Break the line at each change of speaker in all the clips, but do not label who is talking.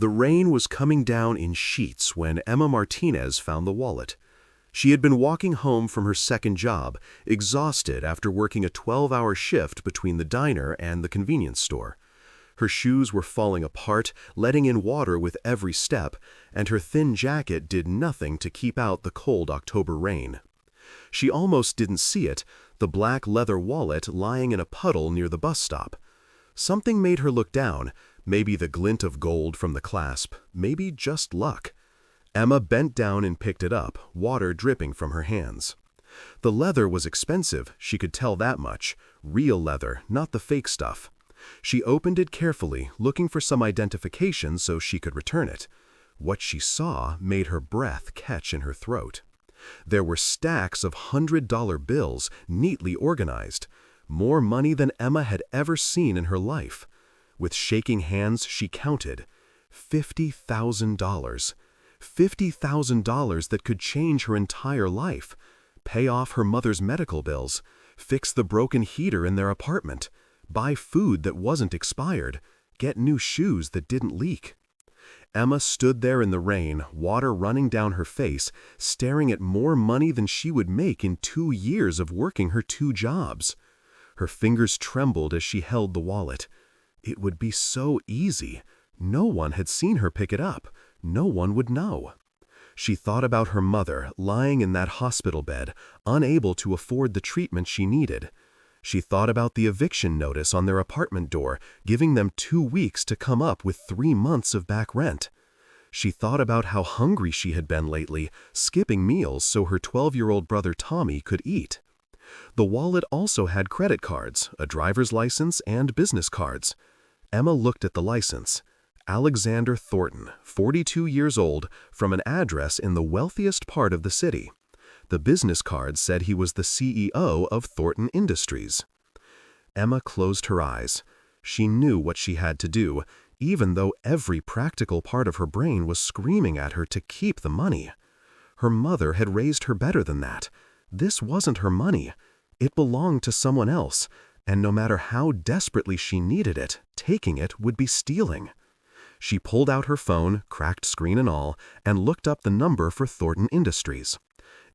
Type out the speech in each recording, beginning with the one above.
The rain was coming down in sheets when Emma Martinez found the wallet. She had been walking home from her second job, exhausted after working a 12-hour shift between the diner and the convenience store. Her shoes were falling apart, letting in water with every step, and her thin jacket did nothing to keep out the cold October rain. She almost didn't see it, the black leather wallet lying in a puddle near the bus stop. Something made her look down, maybe the glint of gold from the clasp, maybe just luck. Emma bent down and picked it up, water dripping from her hands. The leather was expensive, she could tell that much. Real leather, not the fake stuff. She opened it carefully, looking for some identification so she could return it. What she saw made her breath catch in her throat. There were stacks of $100 bills, neatly organized. More money than Emma had ever seen in her life. With shaking hands, she counted. $50,000. $50,000 that could change her entire life. Pay off her mother's medical bills. Fix the broken heater in their apartment. Buy food that wasn't expired. Get new shoes that didn't leak. Emma stood there in the rain, water running down her face, staring at more money than she would make in 2 years of working her 2 jobs. Her fingers trembled as she held the wallet. It would be so easy. No one had seen her pick it up. No one would know. She thought about her mother lying in that hospital bed, unable to afford the treatment she needed. She thought about the eviction notice on their apartment door, giving them 2 weeks to come up with 3 months of back rent. She thought about how hungry she had been lately, skipping meals so her 12-year-old brother Tommy could eat. The wallet also had credit cards, a driver's license, and business cards. Emma looked at the license. Alexander Thornton, 42 years old, from an address in the wealthiest part of the city. The business card said he was the CEO of Thornton Industries. Emma closed her eyes. She knew what she had to do, even though every practical part of her brain was screaming at her to keep the money. Her mother had raised her better than that. This wasn't her money. It belonged to someone else, and no matter how desperately she needed it, taking it would be stealing. She pulled out her phone, cracked screen and all, and looked up the number for Thornton Industries.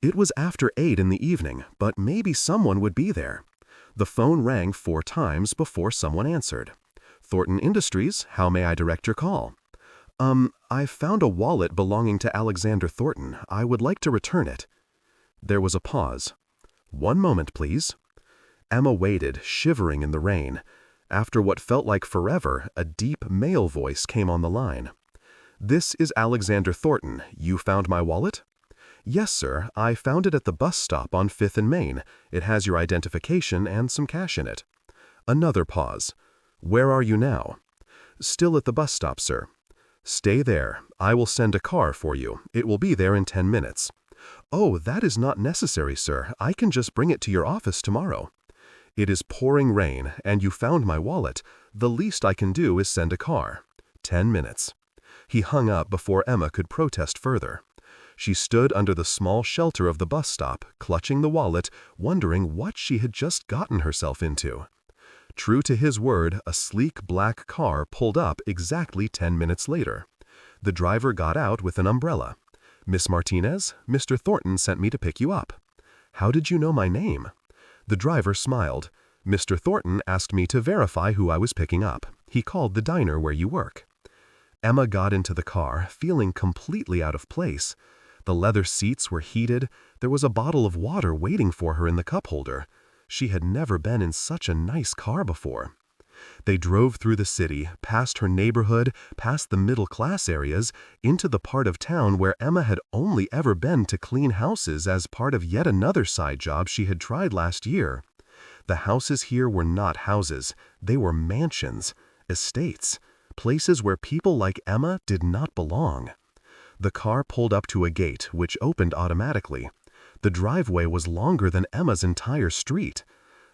It was after 8 in the evening, but maybe someone would be there. The phone rang 4 times before someone answered. Thornton Industries, how may I direct your call? I found a wallet belonging to Alexander Thornton. I would like to return it. There was a pause. 1 moment, please. Emma waited, shivering in the rain. After what felt like forever, a deep male voice came on the line. This is Alexander Thornton. You found my wallet? Yes, sir. I found it at the bus stop on 5th and Main. It has your identification and some cash in it. Another pause. Where are you now? Still at the bus stop, sir. Stay there. I will send a car for you. It will be there in 10 minutes. Oh, that is not necessary, sir. I can just bring it to your office tomorrow. It is pouring rain, and you found my wallet. The least I can do is send a car. 10 minutes. He hung up before Emma could protest further. She stood under the small shelter of the bus stop, clutching the wallet, wondering what she had just gotten herself into. True to his word, a sleek black car pulled up exactly 10 minutes later. The driver got out with an umbrella. Miss Martinez, Mr. Thornton sent me to pick you up. How did you know my name? The driver smiled. Mr. Thornton asked me to verify who I was picking up. He called the diner where you work. Emma got into the car, feeling completely out of place. The leather seats were heated. There was a bottle of water waiting for her in the cup holder. She had never been in such a nice car before. They drove through the city, past her neighborhood, past the middle-class areas, into the part of town where Emma had only ever been to clean houses as part of yet another side job she had tried last year. The houses here were not houses. They were mansions, estates, places where people like Emma did not belong. The car pulled up to a gate, which opened automatically. The driveway was longer than Emma's entire street.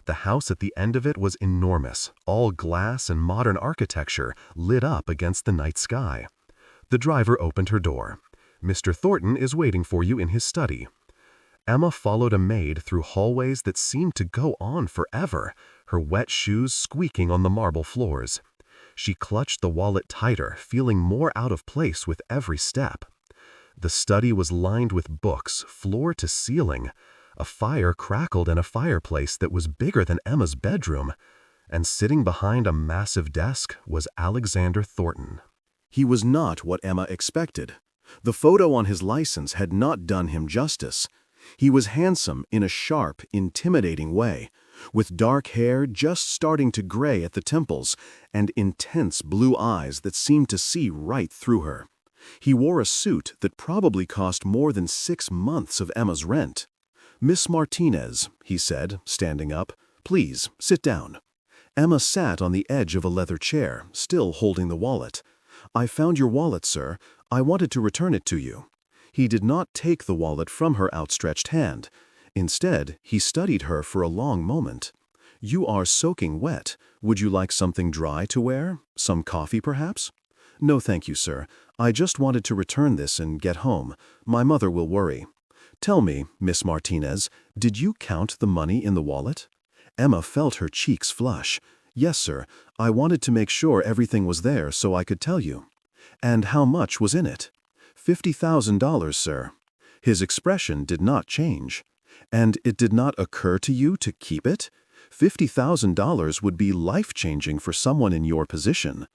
The house at the end of it was enormous, all glass and modern architecture, lit up against the night sky. The driver opened her door. Mr. Thornton is waiting for you in his study. Emma followed a maid through hallways that seemed to go on forever, her wet shoes squeaking on the marble floors. She clutched the wallet tighter, feeling more out of place with every step. The study was lined with books, floor to ceiling. A fire crackled in a fireplace that was bigger than Emma's bedroom. And sitting behind a massive desk was Alexander Thornton. He was not what Emma expected. The photo on his license had not done him justice. He was handsome in a sharp, intimidating way, with dark hair just starting to gray at the temples and intense blue eyes that seemed to see right through her. He wore a suit that probably cost more than 6 months of Emma's rent. "Miss Martinez," he said, standing up, "please sit down." Emma sat on the edge of a leather chair, still holding the wallet. "I found your wallet, sir. I wanted to return it to you." He did not take the wallet from her outstretched hand. Instead, he studied her for a long moment. "You are soaking wet. Would you like something dry to wear? Some coffee, perhaps?" "No, thank you, sir. I just wanted to return this and get home. My mother will worry." "Tell me, Miss Martinez, did you count the money in the wallet?" Emma felt her cheeks flush. "Yes, sir. I wanted to make sure everything was there so I could tell you." "And how much was in it?" $50,000, sir." His expression did not change. "And it did not occur to you to keep it? $50,000 would be life-changing for someone in your position."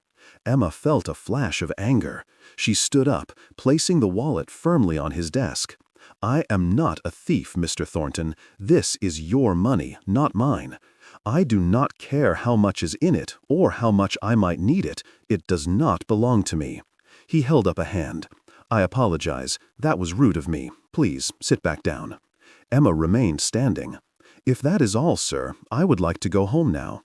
Emma felt a flash of anger. She stood up, placing the wallet firmly on his desk. "I am not a thief, Mr. Thornton. This is your money, not mine. I do not care how much is in it or how much I might need it. It does not belong to me." He held up a hand. "I apologize. That was rude of me. Please, sit back down." Emma remained standing. "If that is all, sir, I would like to go home now."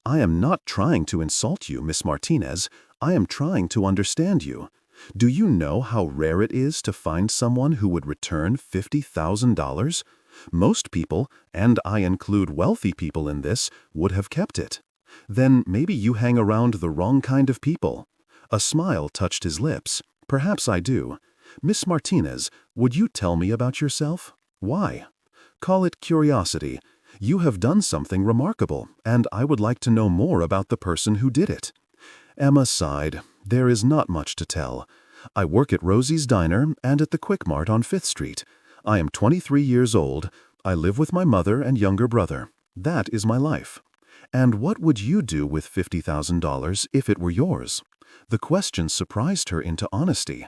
"I am not trying to insult you, Miss Martinez. I am trying to understand you. Do you know how rare it is to find someone who would return $50,000? Most people, and I include wealthy people in this, would have kept it. Then maybe you hang around the wrong kind of people." A smile touched his lips. "Perhaps I do. Miss Martinez, would you tell me about yourself? Why? Call it curiosity. You have done something remarkable, and I would like to know more about the person who did it." Emma sighed. "There is not much to tell. I work at Rosie's Diner and at the Quick Mart on 5th Street. I am 23 years old. I live with my mother and younger brother. That is my life." "And what would you do with $50,000 if it were yours?" The question surprised her into honesty.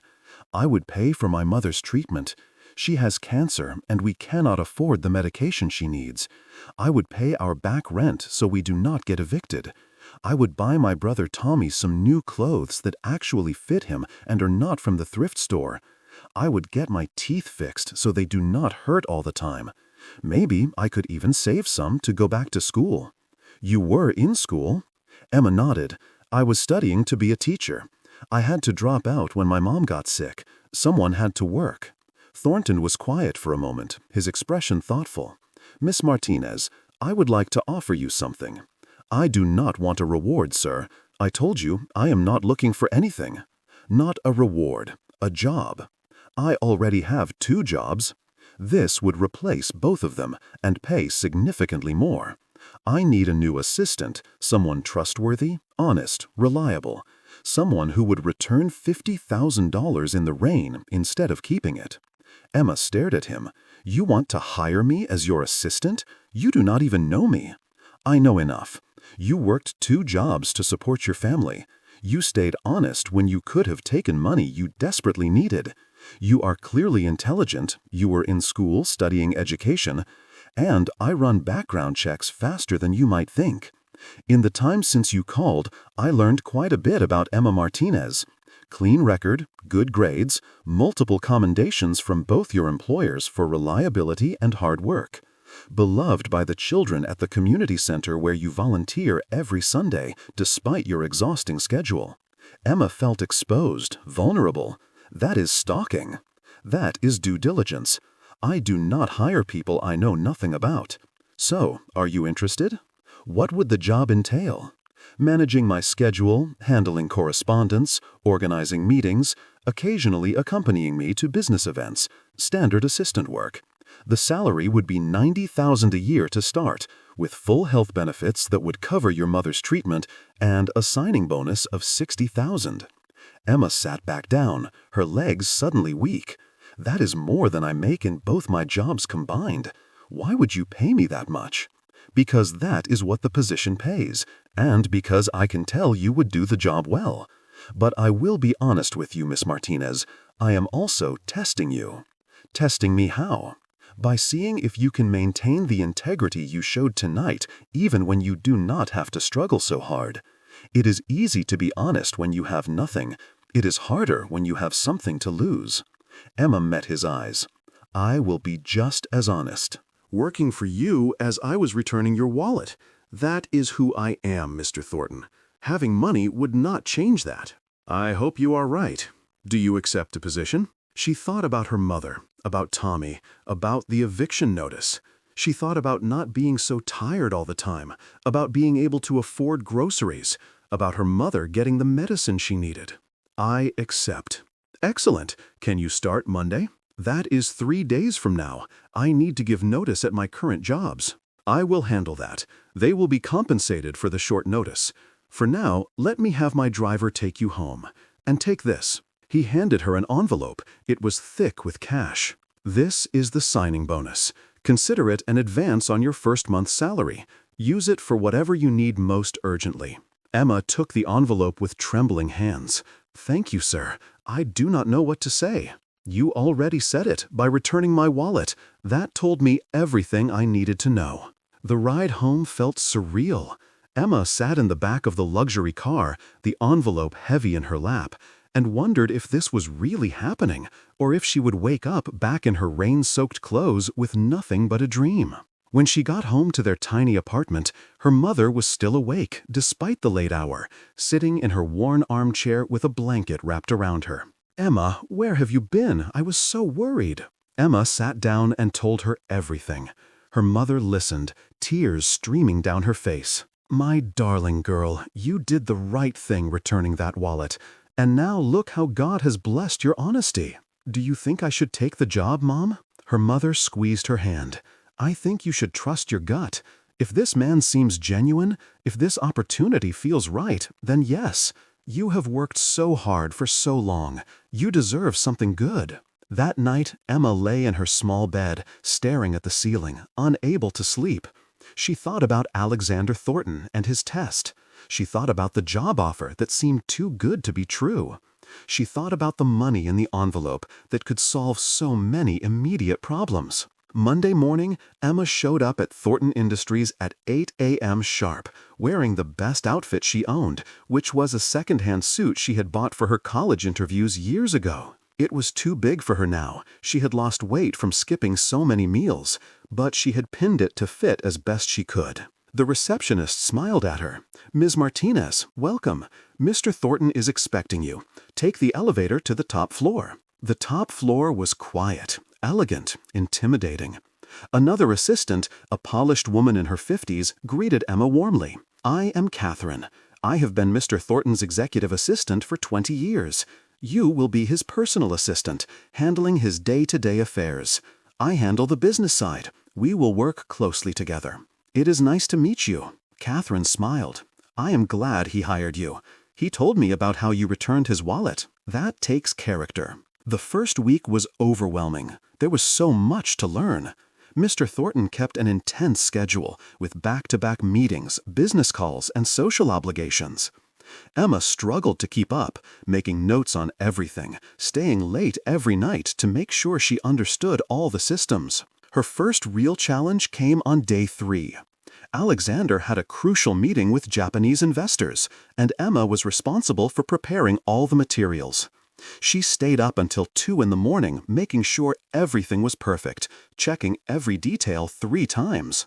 "I would pay for my mother's treatment. She has cancer, and we cannot afford the medication she needs. I would pay our back rent so we do not get evicted. I would buy my brother Tommy some new clothes that actually fit him and are not from the thrift store. I would get my teeth fixed so they do not hurt all the time. Maybe I could even save some to go back to school." "You were in school?" Emma nodded. "I was studying to be a teacher. I had to drop out when my mom got sick. Someone had to work." Thornton was quiet for a moment, his expression thoughtful. "Miss Martinez, I would like to offer you something." "I do not want a reward, sir. I told you I am not looking for anything." "Not a reward, a job." "I already have 2 jobs. This would replace both of them and pay significantly more. I need a new assistant, someone trustworthy, honest, reliable, someone who would return $50,000 in the rain instead of keeping it." Emma stared at him. "You want to hire me as your assistant? You do not even know me." "I know enough. You worked 2 jobs to support your family. You stayed honest when you could have taken money you desperately needed. You are clearly intelligent. You were in school studying education. And I run background checks faster than you might think. In the time since you called, I learned quite a bit about Emma Martinez. Clean record, good grades, multiple commendations from both your employers for reliability and hard work. Beloved by the children at the community center where you volunteer every Sunday, despite your exhausting schedule." Emma felt exposed, vulnerable. That is stalking. That is due diligence. I do not hire people I know nothing about. So, are you interested? What would the job entail? Managing my schedule, handling correspondence, organizing meetings, occasionally accompanying me to business events, standard assistant work. The salary would be $90,000 a year to start, with full health benefits that would cover your mother's treatment and a signing bonus of $60,000. Emma sat back down, her legs suddenly weak. That is more than I make in both my jobs combined. Why would you pay me that much? Because that is what the position pays, and because I can tell you would do the job well. But I will be honest with you, Miss Martinez. I am also testing you. Testing me how? By seeing if you can maintain the integrity you showed tonight, even when you do not have to struggle so hard. It is easy to be honest when you have nothing. It is harder when you have something to lose. Emma met his eyes. I will be just as honest. Working for you as I was returning your wallet. That is who I am, Mr. Thornton. Having money would not change that. I hope you are right. Do you accept the position? She thought about her mother, about Tommy, about the eviction notice. She thought about not being so tired all the time, about being able to afford groceries, about her mother getting the medicine she needed. I accept. Excellent. Can you start Monday? That is 3 days from now. I need to give notice at my current jobs. I will handle that. They will be compensated for the short notice. For now, let me have my driver take you home. And take this. He handed her an envelope. It was thick with cash. This is the signing bonus. Consider it an advance on your first month's salary. Use it for whatever you need most urgently. Emma took the envelope with trembling hands. Thank you, sir. I do not know what to say. You already said it by returning my wallet. That told me everything I needed to know. The ride home felt surreal. Emma sat in the back of the luxury car, the envelope heavy in her lap, and wondered if this was really happening, or if she would wake up back in her rain-soaked clothes with nothing but a dream. When she got home to their tiny apartment, her mother was still awake, despite the late hour, sitting in her worn armchair with a blanket wrapped around her. Emma, where have you been? I was so worried. Emma sat down and told her everything. Her mother listened, tears streaming down her face. My darling girl, you did the right thing returning that wallet. And now look how God has blessed your honesty. Do you think I should take the job, Mom? Her mother squeezed her hand. I think you should trust your gut. If this man seems genuine, if this opportunity feels right, then yes. You have worked so hard for so long. You deserve something good. That night, Emma lay in her small bed, staring at the ceiling, unable to sleep. She thought about Alexander Thornton and his test. She thought about the job offer that seemed too good to be true. She thought about the money in the envelope that could solve so many immediate problems. Monday morning, Emma showed up at Thornton Industries at 8 a.m. sharp, wearing the best outfit she owned, which was a second-hand suit she had bought for her college interviews years ago. It was too big for her now. She had lost weight from skipping so many meals, but she had pinned it to fit as best she could. The receptionist smiled at her. Ms. Martinez, welcome. Mr. Thornton is expecting you. Take the elevator to the top floor. The top floor was quiet, elegant, intimidating. Another assistant, a polished woman in her 50s, greeted Emma warmly. I am Catherine. I have been Mr. Thornton's executive assistant for 20 years. You will be his personal assistant, handling his day-to-day affairs. I handle the business side. We will work closely together. It is nice to meet you. Catherine smiled. I am glad he hired you. He told me about how you returned his wallet. That takes character. The first week was overwhelming. There was so much to learn. Mr. Thornton kept an intense schedule with back-to-back meetings, business calls, and social obligations. Emma struggled to keep up, making notes on everything, staying late every night to make sure she understood all the systems. Her first real challenge came on day 3. Alexander had a crucial meeting with Japanese investors, and Emma was responsible for preparing all the materials. She stayed up until 2 in the morning, making sure everything was perfect, checking every detail 3 times.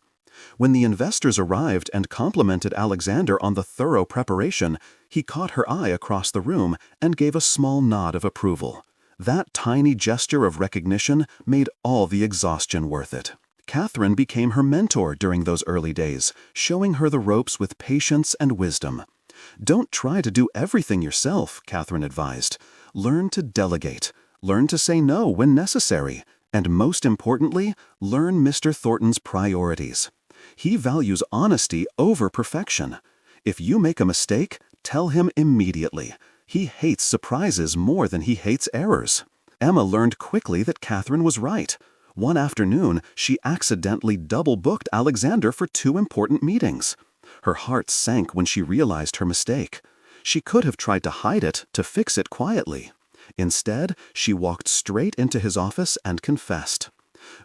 When the investors arrived and complimented Alexander on the thorough preparation, he caught her eye across the room and gave a small nod of approval. That tiny gesture of recognition made all the exhaustion worth it. Catherine became her mentor during those early days, showing her the ropes with patience and wisdom. Don't try to do everything yourself, Catherine advised. Learn to delegate. Learn to say no when necessary. And most importantly, learn Mr. Thornton's priorities. He values honesty over perfection. If you make a mistake, tell him immediately. He hates surprises more than he hates errors. Emma learned quickly that Catherine was right. One afternoon, she accidentally double-booked Alexander for 2 important meetings. Her heart sank when she realized her mistake. She could have tried to hide it, to fix it quietly. Instead, she walked straight into his office and confessed.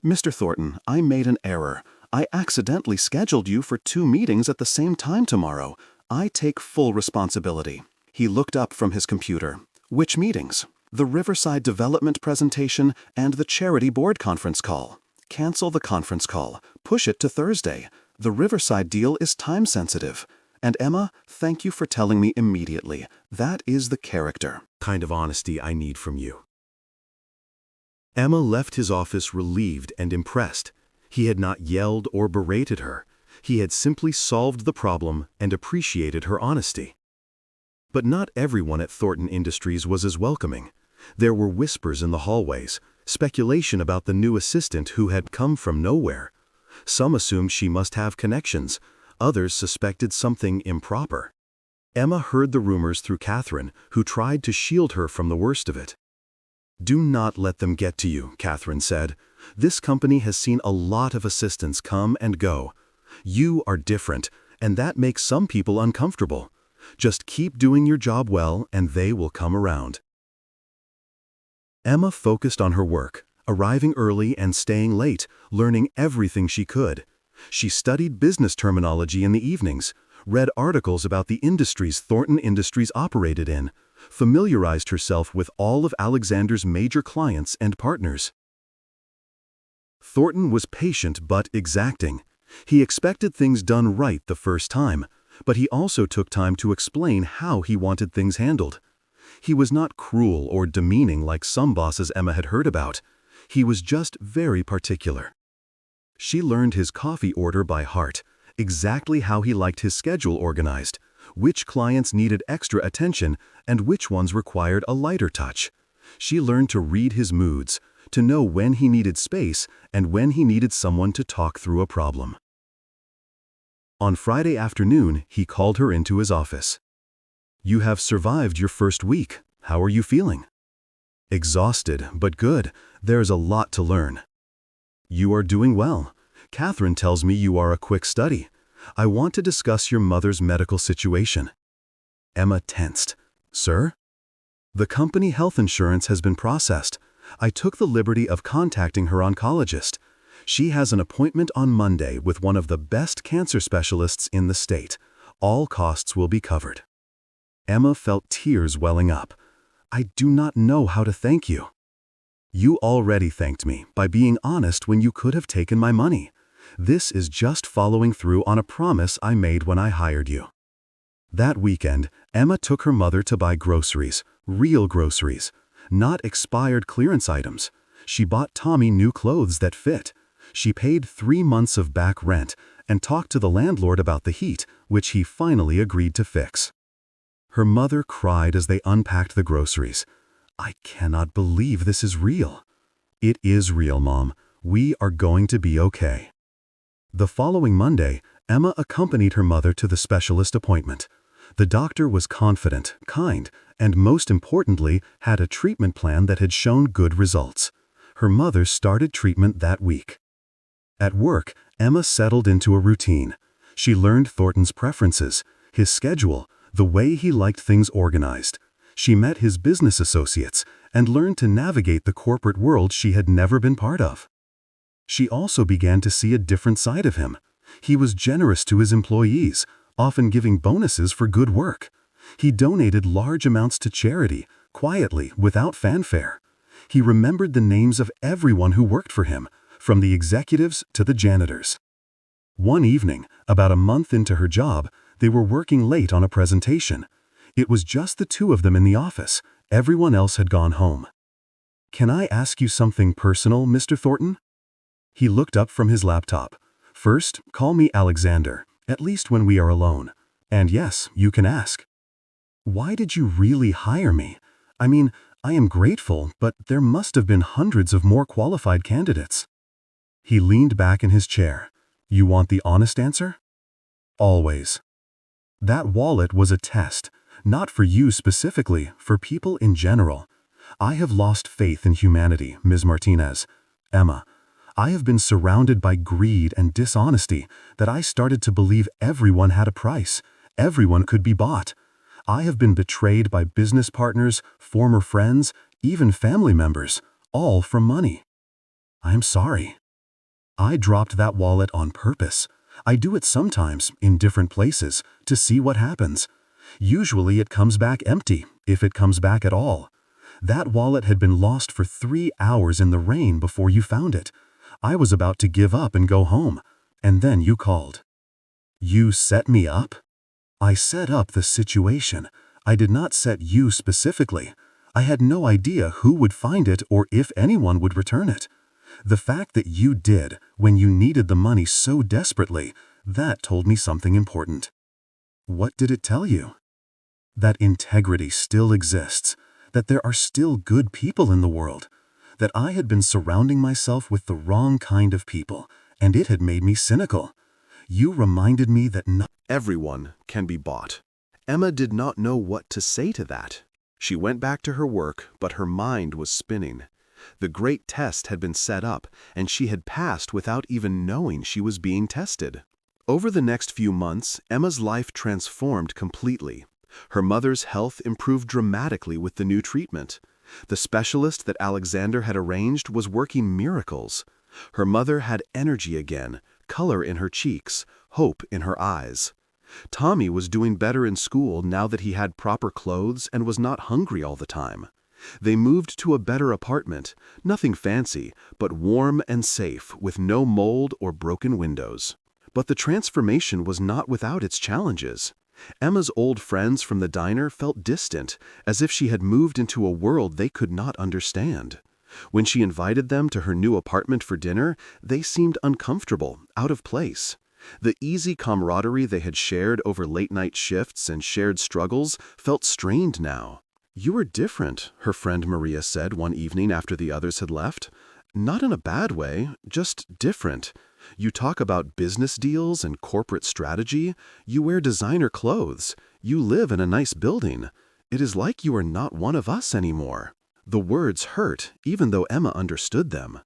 "Mr. Thornton, I made an error. I accidentally scheduled you for 2 meetings at the same time tomorrow. I take full responsibility." He looked up from his computer. "Which meetings?" "The Riverside Development presentation and the Charity Board conference call." "Cancel the conference call. Push it to Thursday. The Riverside deal is time-sensitive. And Emma, thank you for telling me immediately. That is the character kind of honesty I need from you." Emma left his office relieved and impressed. He had not yelled or berated her. He had simply solved the problem and appreciated her honesty. But not everyone at Thornton Industries was as welcoming. There were whispers in the hallways, speculation about the new assistant who had come from nowhere. Some assumed she must have connections. Others suspected something improper. Emma heard the rumors through Catherine, who tried to shield her from the worst of it. "Do not let them get to you," Catherine said. "This company has seen a lot of assistants come and go. You are different, and that makes some people uncomfortable. Just keep doing your job well, and they will come around." Emma focused on her work, arriving early and staying late, learning everything she could. She studied business terminology in the evenings, read articles about the industries Thornton Industries operated in, familiarized herself with all of Alexander's major clients and partners. Thornton was patient but exacting. He expected things done right the first time, but he also took time to explain how he wanted things handled. He was not cruel or demeaning like some bosses Emma had heard about. He was just very particular. She learned his coffee order by heart, exactly how he liked his schedule organized, which clients needed extra attention and which ones required a lighter touch. She learned to read his moods, to know when he needed space and when he needed someone to talk through a problem. On Friday afternoon, he called her into his office. "You have survived your first week. How are you feeling?" "Exhausted, but good. There's a lot to learn." "You are doing well. Catherine tells me you are a quick study. I want to discuss your mother's medical situation." Emma tensed. "Sir?" "The company health insurance has been processed. I took the liberty of contacting her oncologist. She has an appointment on Monday with one of the best cancer specialists in the state. All costs will be covered." Emma felt tears welling up. "I do not know how to thank you." "You already thanked me by being honest when you could have taken my money. This is just following through on a promise I made when I hired you." That weekend, Emma took her mother to buy groceries, real groceries, not expired clearance items. She bought Tommy new clothes that fit. She paid 3 months of back rent and talked to the landlord about the heat, which he finally agreed to fix. Her mother cried as they unpacked the groceries. "I cannot believe this is real." "It is real, Mom. We are going to be okay." The following Monday, Emma accompanied her mother to the specialist appointment. The doctor was confident, kind, and most importantly, had a treatment plan that had shown good results. Her mother started treatment that week. At work, Emma settled into a routine. She learned Thornton's preferences, his schedule, the way he liked things organized. She met his business associates and learned to navigate the corporate world she had never been part of. She also began to see a different side of him. He was generous to his employees, often giving bonuses for good work. He donated large amounts to charity, quietly, without fanfare. He remembered the names of everyone who worked for him, from the executives to the janitors. One evening, about a month into her job, they were working late on a presentation. It was just the 2 of them in the office. Everyone else had gone home. "Can I ask you something personal, Mr. Thornton?" He looked up from his laptop. "First, call me Alexander, at least when we are alone. And yes, you can ask." "Why did you really hire me? I mean, I am grateful, but there must have been hundreds of more qualified candidates." He leaned back in his chair. You want the honest answer? Always. That wallet was a test, not for you specifically, for people in general. I have lost faith in humanity, Ms. Martinez. Emma, I have been surrounded by greed and dishonesty that I started to believe everyone had a price, everyone could be bought. I have been betrayed by business partners, former friends, even family members, all for money. I am sorry. I dropped that wallet on purpose. I do it sometimes, in different places, to see what happens. Usually it comes back empty, if it comes back at all. That wallet had been lost for 3 hours in the rain before you found it. I was about to give up and go home, and then you called. You set me up? I set up the situation. I did not set you specifically. I had no idea who would find it or if anyone would return it. The fact that you did, when you needed the money so desperately, that told me something important. What did it tell you? That integrity still exists, that there are still good people in the world, that I had been surrounding myself with the wrong kind of people, and it had made me cynical. You reminded me that not everyone can be bought. Emma did not know what to say to that. She went back to her work, but her mind was spinning. The great test had been set up, and she had passed without even knowing she was being tested. Over the next few months, Emma's life transformed completely. Her mother's health improved dramatically with the new treatment. The specialist that Alexander had arranged was working miracles. Her mother had energy again, color in her cheeks, hope in her eyes. Tommy was doing better in school now that he had proper clothes and was not hungry all the time. They moved to a better apartment, nothing fancy, but warm and safe, with no mold or broken windows. But the transformation was not without its challenges. Emma's old friends from the diner felt distant, as if she had moved into a world they could not understand. When she invited them to her new apartment for dinner, they seemed uncomfortable, out of place. The easy camaraderie they had shared over late-night shifts and shared struggles felt strained now. "You are different," her friend Maria said one evening after the others had left. "Not in a bad way, just different. You talk about business deals and corporate strategy. You wear designer clothes. You live in a nice building. It is like you are not one of us anymore." The words hurt, even though Emma understood them.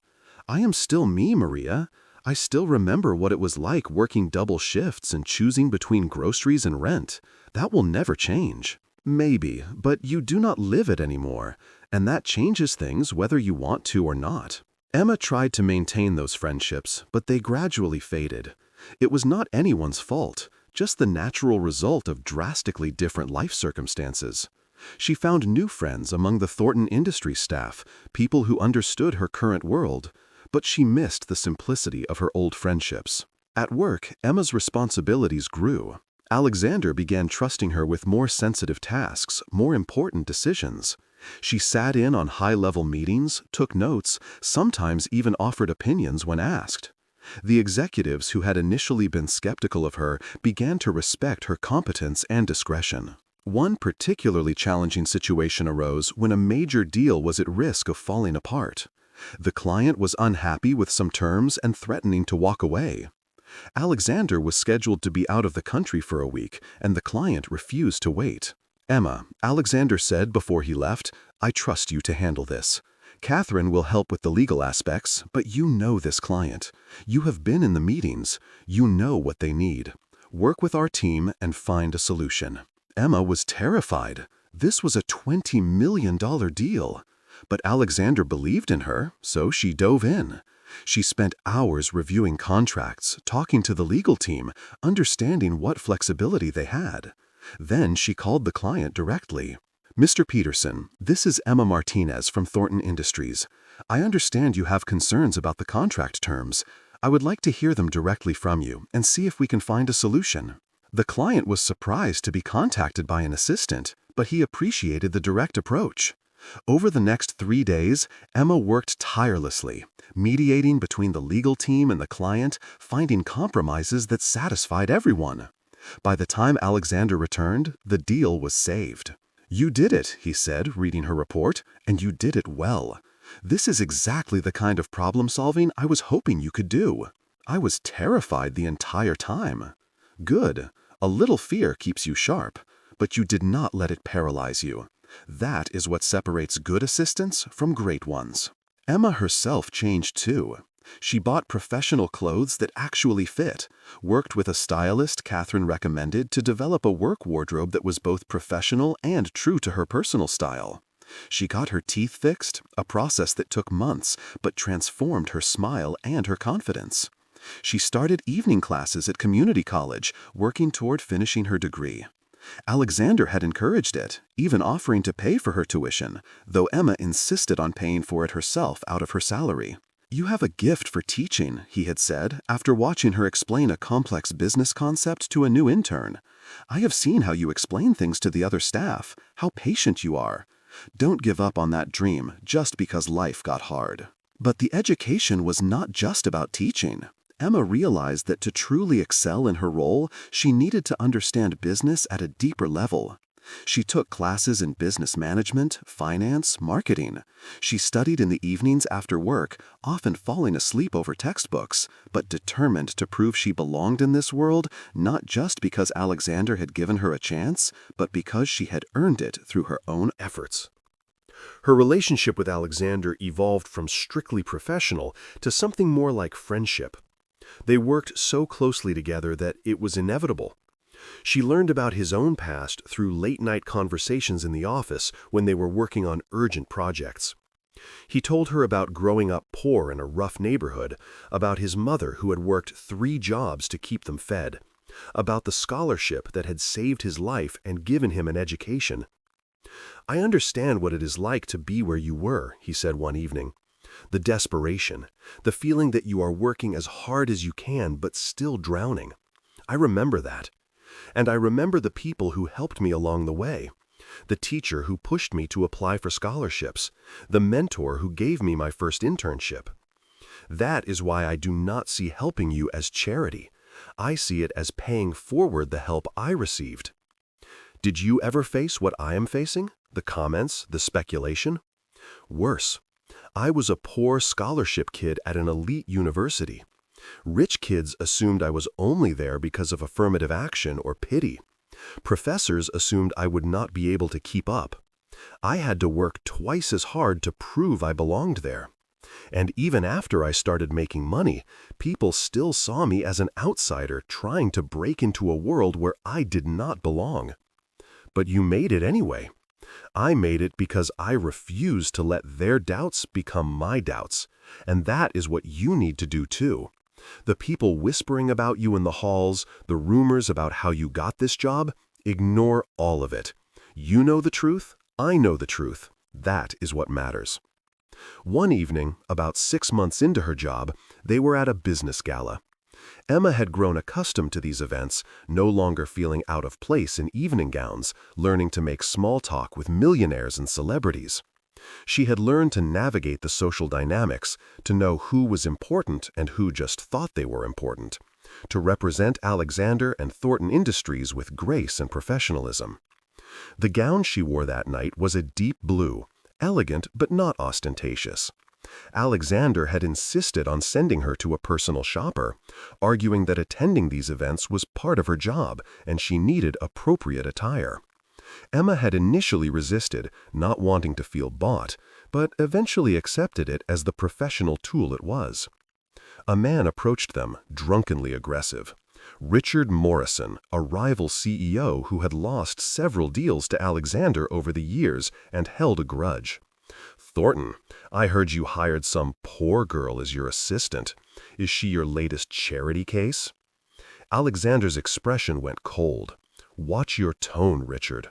"I am still me, Maria. I still remember what it was like working double shifts and choosing between groceries and rent. That will never change." "Maybe, but you do not live it anymore, and that changes things whether you want to or not." Emma tried to maintain those friendships, but they gradually faded. It was not anyone's fault, just the natural result of drastically different life circumstances. She found new friends among the Thornton Industries staff, people who understood her current world, but she missed the simplicity of her old friendships. At work, Emma's responsibilities grew. Alexander began trusting her with more sensitive tasks, more important decisions. She sat in on high-level meetings, took notes, sometimes even offered opinions when asked. The executives who had initially been skeptical of her began to respect her competence and discretion. One particularly challenging situation arose when a major deal was at risk of falling apart. The client was unhappy with some terms and threatening to walk away. Alexander was scheduled to be out of the country for a week, and the client refused to wait. "Emma," Alexander said before he left, "I trust you to handle this. Catherine will help with the legal aspects, but you know this client. You have been in the meetings. You know what they need. Work with our team and find a solution." Emma was terrified. This was a $20 million deal. But Alexander believed in her, so she dove in. She spent hours reviewing contracts, talking to the legal team, understanding what flexibility they had. Then she called the client directly. "Mr. Peterson, this is Emma Martinez from Thornton Industries. I understand you have concerns about the contract terms. I would like to hear them directly from you and see if we can find a solution." The client was surprised to be contacted by an assistant, but he appreciated the direct approach. Over the next 3 days, Emma worked tirelessly, mediating between the legal team and the client, finding compromises that satisfied everyone. By the time Alexander returned, the deal was saved. "You did it," he said, reading her report, "and you did it well. This is exactly the kind of problem-solving I was hoping you could do." I was terrified the entire time. Good. A little fear keeps you sharp, but you did not let it paralyze you. That is what separates good assistants from great ones. Emma herself changed too. She bought professional clothes that actually fit, worked with a stylist Catherine recommended to develop a work wardrobe that was both professional and true to her personal style. She got her teeth fixed, a process that took months, but transformed her smile and her confidence. She started evening classes at community college, working toward finishing her degree. Alexander had encouraged it, even offering to pay for her tuition, though Emma insisted on paying for it herself out of her salary. "You have a gift for teaching," he had said, after watching her explain a complex business concept to a new intern. "I have seen how you explain things to the other staff, how patient you are. Don't give up on that dream just because life got hard." But the education was not just about teaching. Emma realized that to truly excel in her role, she needed to understand business at a deeper level. She took classes in business management, finance, marketing. She studied in the evenings after work, often falling asleep over textbooks, but determined to prove she belonged in this world, not just because Alexander had given her a chance, but because she had earned it through her own efforts. Her relationship with Alexander evolved from strictly professional to something more like friendship. They worked so closely together that it was inevitable. She learned about his own past through late-night conversations in the office when they were working on urgent projects. He told her about growing up poor in a rough neighborhood, about his mother who had worked 3 jobs to keep them fed, about the scholarship that had saved his life and given him an education. "I understand what it is like to be where you were," he said one evening. "The desperation, the feeling that you are working as hard as you can but still drowning. I remember that. And I remember the people who helped me along the way. The teacher who pushed me to apply for scholarships. The mentor who gave me my first internship. That is why I do not see helping you as charity. I see it as paying forward the help I received." Did you ever face what I am facing? The comments, the speculation? Worse. I was a poor scholarship kid at an elite university. Rich kids assumed I was only there because of affirmative action or pity. Professors assumed I would not be able to keep up. I had to work twice as hard to prove I belonged there. And even after I started making money, people still saw me as an outsider trying to break into a world where I did not belong. But you made it anyway. I made it because I refused to let their doubts become my doubts. And that is what you need to do too. The people whispering about you in the halls, the rumors about how you got this job, ignore all of it. You know the truth, I know the truth. That is what matters. One evening, about 6 months into her job, they were at a business gala. Emma had grown accustomed to these events, no longer feeling out of place in evening gowns, learning to make small talk with millionaires and celebrities. She had learned to navigate the social dynamics, to know who was important and who just thought they were important, to represent Alexander and Thornton Industries with grace and professionalism. The gown she wore that night was a deep blue, elegant but not ostentatious. Alexander had insisted on sending her to a personal shopper, arguing that attending these events was part of her job and she needed appropriate attire. Emma had initially resisted, not wanting to feel bought, but eventually accepted it as the professional tool it was. A man approached them, drunkenly aggressive. Richard Morrison, a rival CEO who had lost several deals to Alexander over the years and held a grudge. "Thornton, I heard you hired some poor girl as your assistant. Is she your latest charity case?" Alexander's expression went cold. "Watch your tone, Richard."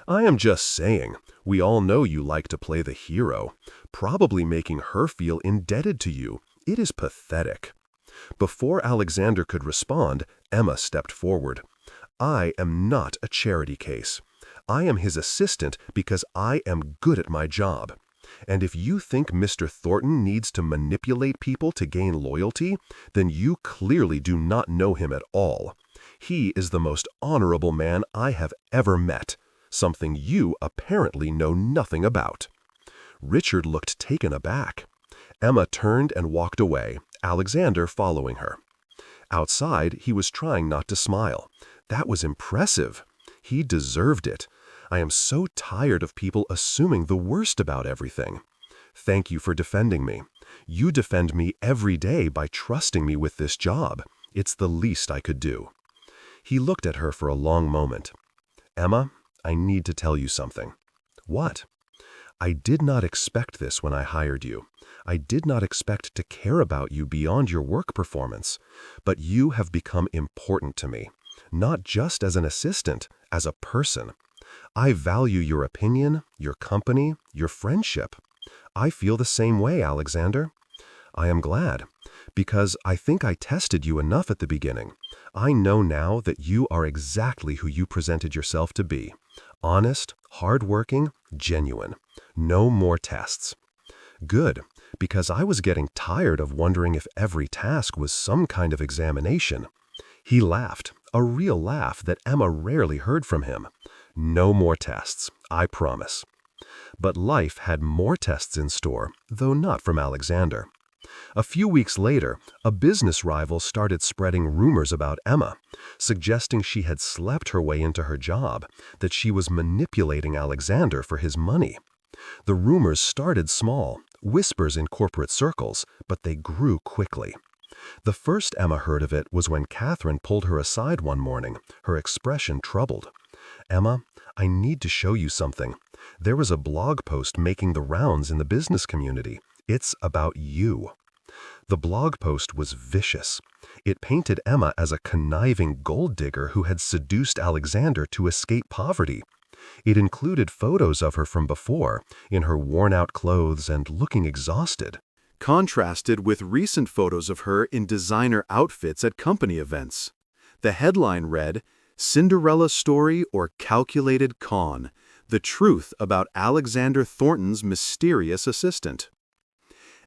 "I am just saying, we all know you like to play the hero, probably making her feel indebted to you. It is pathetic." Before Alexander could respond, Emma stepped forward. "I am not a charity case. I am his assistant because I am good at my job. And if you think Mr. Thornton needs to manipulate people to gain loyalty, then you clearly do not know him at all. He is the most honorable man I have ever met, something you apparently know nothing about." Richard looked taken aback. Emma turned and walked away, Alexander following her. Outside, he was trying not to smile. That was impressive. He deserved it. I am so tired of people assuming the worst about everything. Thank you for defending me. You defend me every day by trusting me with this job. It's the least I could do. He looked at her for a long moment. Emma, I need to tell you something. What? I did not expect this when I hired you. I did not expect to care about you beyond your work performance. But you have become important to me, not just as an assistant, as a person. I value your opinion, your company, your friendship. I feel the same way, Alexander. I am glad, because I think I tested you enough at the beginning. I know now that you are exactly who you presented yourself to be. Honest, hardworking, genuine. No more tests. Good, because I was getting tired of wondering if every task was some kind of examination. He laughed, a real laugh that Emma rarely heard from him. No more tests, I promise. But life had more tests in store, though not from Alexander. A few weeks later, a business rival started spreading rumors about Emma, suggesting she had slept her way into her job, that she was manipulating Alexander for his money. The rumors started small, whispers in corporate circles, but they grew quickly. The first Emma heard of it was when Catherine pulled her aside one morning, her expression troubled. Emma, I need to show you something. There was a blog post making the rounds in the business community. It's about you. The blog post was vicious. It painted Emma as a conniving gold digger who had seduced Alexander to escape poverty. It included photos of her from before, in her worn-out clothes and looking exhausted, contrasted with recent photos of her in designer outfits at company events. The headline read, "Cinderella Story or Calculated Con: The Truth About Alexander Thornton's Mysterious Assistant."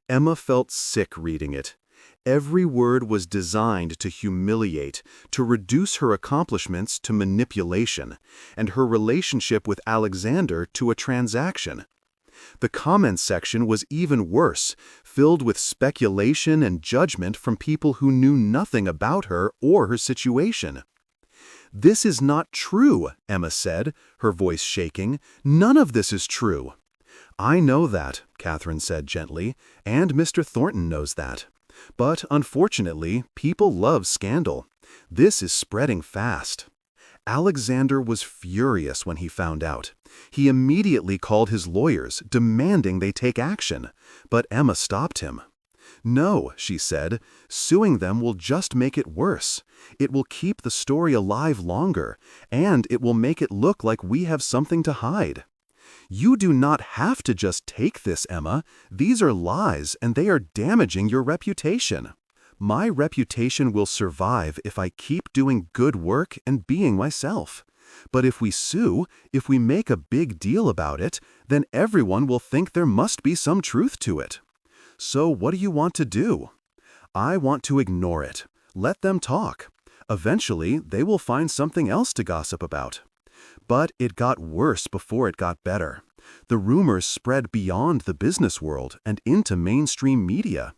Emma felt sick reading it. Every word was designed to humiliate, to reduce her accomplishments to manipulation, and her relationship with Alexander to a transaction. The comments section was even worse, filled with speculation and judgment from people who knew nothing about her or her situation. "This is not true," Emma said, her voice shaking. "None of this is true." "I know that," Catherine said gently, "and Mr. Thornton knows that. But unfortunately, people love scandal. This is spreading fast." Alexander was furious when he found out. He immediately called his lawyers, demanding they take action. But Emma stopped him. "No," she said, "suing them will just make it worse. It will keep the story alive longer, and it will make it look like we have something to hide." "You do not have to just take this, Emma. These are lies, and they are damaging your reputation." "My reputation will survive if I keep doing good work and being myself. But if we sue, if we make a big deal about it, then everyone will think there must be some truth to it. So what do you want to do?" "I want to ignore it. Let them talk. Eventually, they will find something else to gossip about." But it got worse before it got better. The rumors spread beyond the business world and into mainstream media.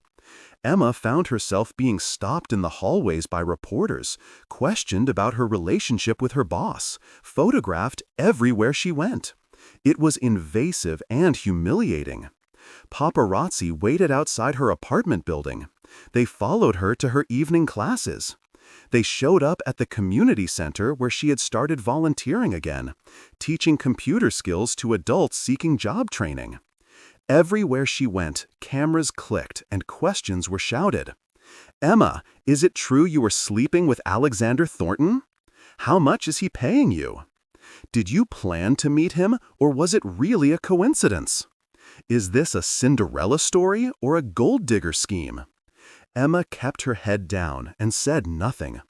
Emma found herself being stopped in the hallways by reporters, questioned about her relationship with her boss, photographed everywhere she went. It was invasive and humiliating. Paparazzi waited outside her apartment building. They followed her to her evening classes. They showed up at the community center where she had started volunteering again, teaching computer skills to adults seeking job training. Everywhere she went, cameras clicked and questions were shouted. "Emma, is it true you were sleeping with Alexander Thornton? How much is he paying you? Did you plan to meet him, or was it really a coincidence? Is this a Cinderella story or a gold digger scheme?" Emma kept her head down and said nothing,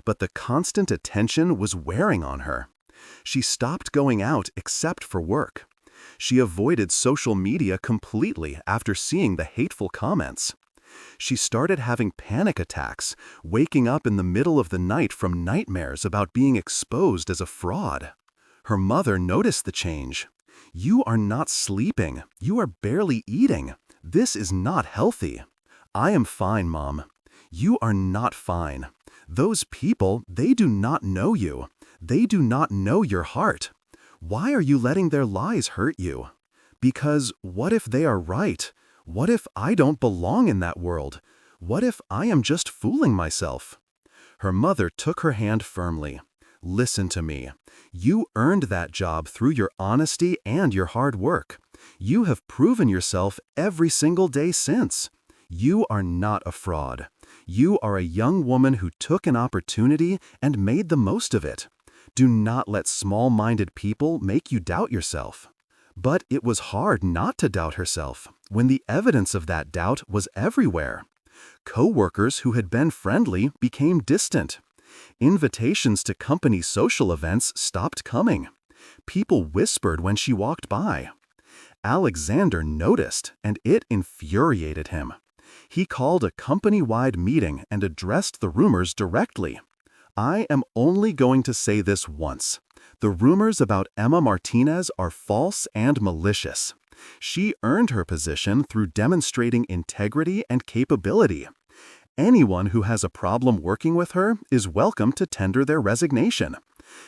but the constant attention was wearing on her. She stopped going out except for work. She avoided social media completely after seeing the hateful comments. She started having panic attacks, waking up in the middle of the night from nightmares about being exposed as a fraud. Her mother noticed the change. "You are not sleeping. You are barely eating. This is not healthy." "I am fine, Mom." "You are not fine. Those people, they do not know you. They do not know your heart. Why are you letting their lies hurt you? Because what if they are right? What if I don't belong in that world? What if I am just fooling myself? Her mother took her hand firmly. Listen to me. You earned that job through your honesty and your hard work. You have proven yourself every single day since. You are not a fraud. You are a young woman who took an opportunity and made the most of it. Do not let small-minded people make you doubt yourself. But it was hard not to doubt herself when the evidence of that doubt was everywhere. Co-workers who had been friendly became distant. Invitations to company social events stopped coming. People whispered when she walked by. Alexander noticed, and it infuriated him. He called a company-wide meeting and addressed the rumors directly. I am only going to say this once. The rumors about Emma Martinez are false and malicious. She earned her position through demonstrating integrity and capability. Anyone who has a problem working with her is welcome to tender their resignation.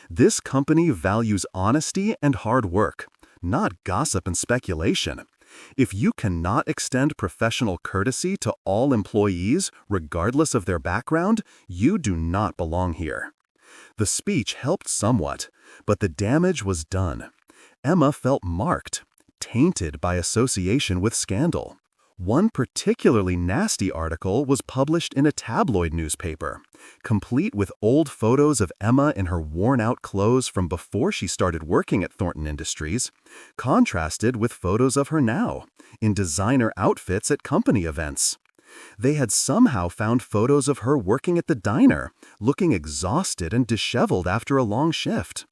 This company values honesty and hard work, not gossip and speculation. If you cannot extend professional courtesy to all employees, regardless of their background, you do not belong here. The speech helped somewhat, but the damage was done. Emma felt marked, tainted by association with scandal. One particularly nasty article was published in a tabloid newspaper, complete with old photos of Emma in her worn-out clothes from before she started working at Thornton Industries, contrasted with photos of her now, in designer outfits at company events. They had somehow found photos of her working at the diner, looking exhausted and disheveled after a long shift.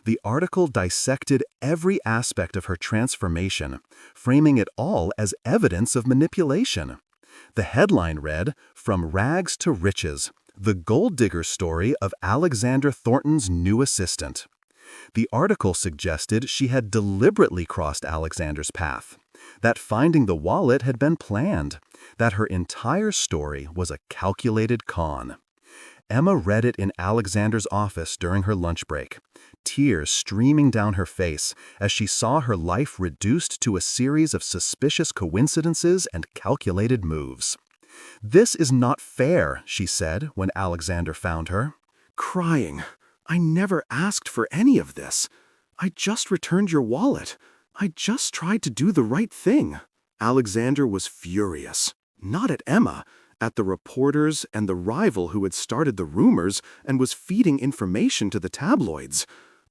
The article dissected every aspect of her transformation, framing it all as evidence of manipulation. The headline read, "From Rags to Riches, the gold digger story of Alexander Thornton's new assistant." The article suggested she had deliberately crossed Alexander's path, that finding the wallet had been planned, that her entire story was a calculated con. Emma read it in Alexander's office during her lunch break, tears streaming down her face as she saw her life reduced to a series of suspicious coincidences and calculated moves. "This is not fair," she said when Alexander found her. Crying, "I never asked for any of this. I just returned your wallet. I just tried to do the right thing." Alexander was furious, not at Emma, at the reporters and the rival who had started the rumors and was feeding information to the tabloids.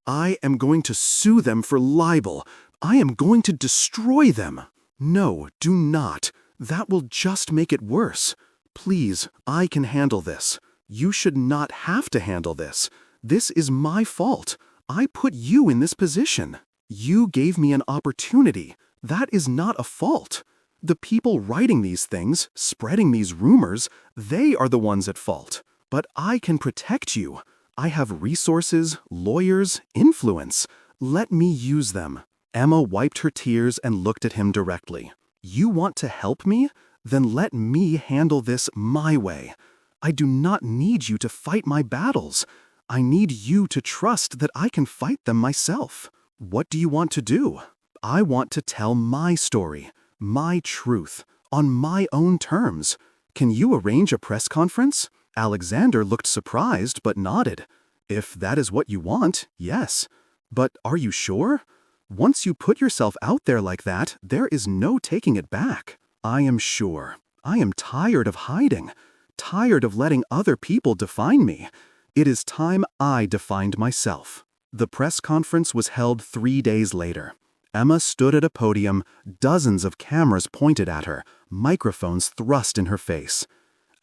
"I am going to sue them for libel. I am going to destroy them." "No, do not. That will just make it worse. Please, I can handle this. You should not have to handle this. This is my fault. I put you in this position. You gave me an opportunity. That is not a fault. The people writing these things, spreading these rumors, they are the ones at fault. But I can protect you. I have resources, lawyers, influence. Let me use them." Emma wiped her tears and looked at him directly. "You want to help me? Then let me handle this my way. I do not need you to fight my battles. I need you to trust that I can fight them myself. What do you want to do? I want to tell my story. My truth, on my own terms. Can you arrange a press conference?" Alexander looked surprised but nodded. "If that is what you want, yes. But are you sure? Once you put yourself out there like that, there is no taking it back." "I am sure. I am tired of hiding, tired of letting other people define me. It is time I defined myself." The press conference was held 3 days later. Emma stood at a podium, dozens of cameras pointed at her, microphones thrust in her face.